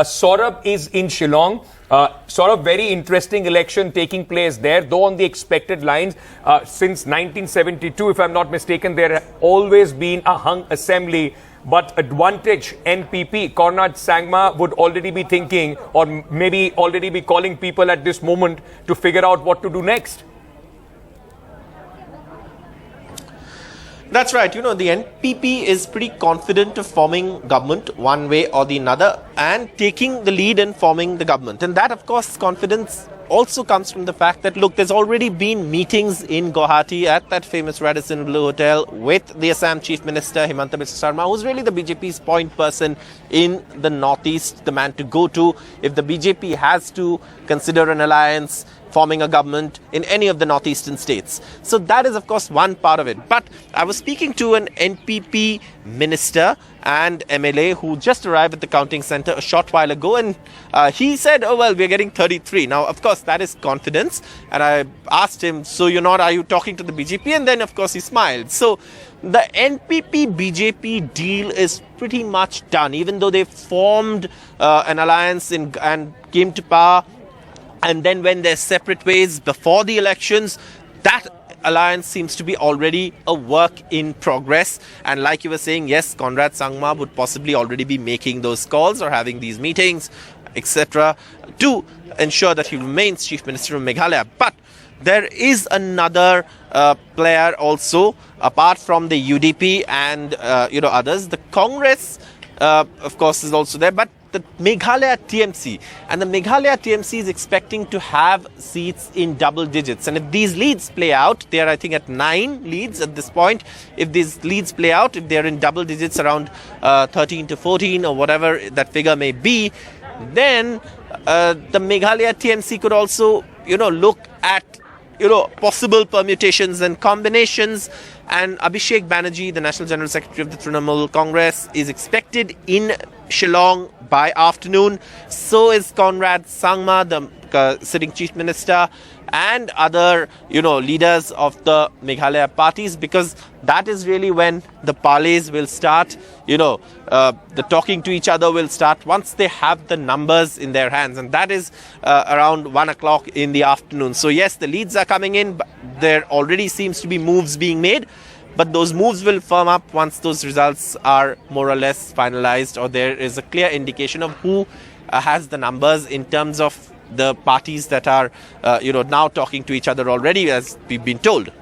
Saurabh is in Shillong. Sort of very interesting election taking place there, though on the expected lines. Since 1972, if I'm not mistaken, there has always been a hung assembly. But advantage NPP, Conrad Sangma would already be thinking, or maybe already be calling people at this moment to figure out what to do next. That's right. You know, the NPP is pretty confident of forming government one way or the other and taking the lead in forming the government. And that, of course, confidence also comes from the fact that, look, there's already been meetings in Guwahati at that famous Radisson Blu Hotel with the Assam Chief Minister, Himanta Biswa Sarma, who's really the BJP's point person in the Northeast, the man to go to if the BJP has to consider an alliance, forming a government in any of the northeastern states. So that is, of course, one part of it. But I was speaking to an NPP minister and MLA who just arrived at the counting center a short while ago, and he said, oh, well, we're getting 33. Now, of course, that is confidence. And I asked him, so are you talking to the BJP? And then, of course, he smiled. So the NPP-BJP deal is pretty much done, even though they formed an alliance and came to power. And then went their separate ways before the elections. That alliance seems to be already a work in progress. And like you were saying, yes, Conrad Sangma would possibly already be making those calls or having these meetings, etc., to ensure that he remains Chief Minister of Meghalaya. But there is another player also, apart from the UDP and others. The Congress, of course, is also there. But the Meghalaya TMC, and the Meghalaya TMC is expecting to have seats in double digits. And if these leads play out, they are, I think, at 9 leads at this point. If these leads play out, if they are in double digits, around 13 to 14 or whatever that figure may be, then the Meghalaya TMC could also, look at possible permutations and combinations. And Abhishek Banerjee, the National General Secretary of the Trinamool Congress, is expected in Shillong by afternoon. So is Conrad Sangma, the sitting Chief Minister, and other, leaders of the Meghalaya parties, because that is really when the parleys will start, the talking to each other will start once they have the numbers in their hands. And that is around 1 o'clock in the afternoon. So yes, the leads are coming in, but there already seems to be moves being made. But those moves will firm up once those results are more or less finalized, or there is a clear indication of who has the numbers in terms of the parties that are, now talking to each other already, as we've been told.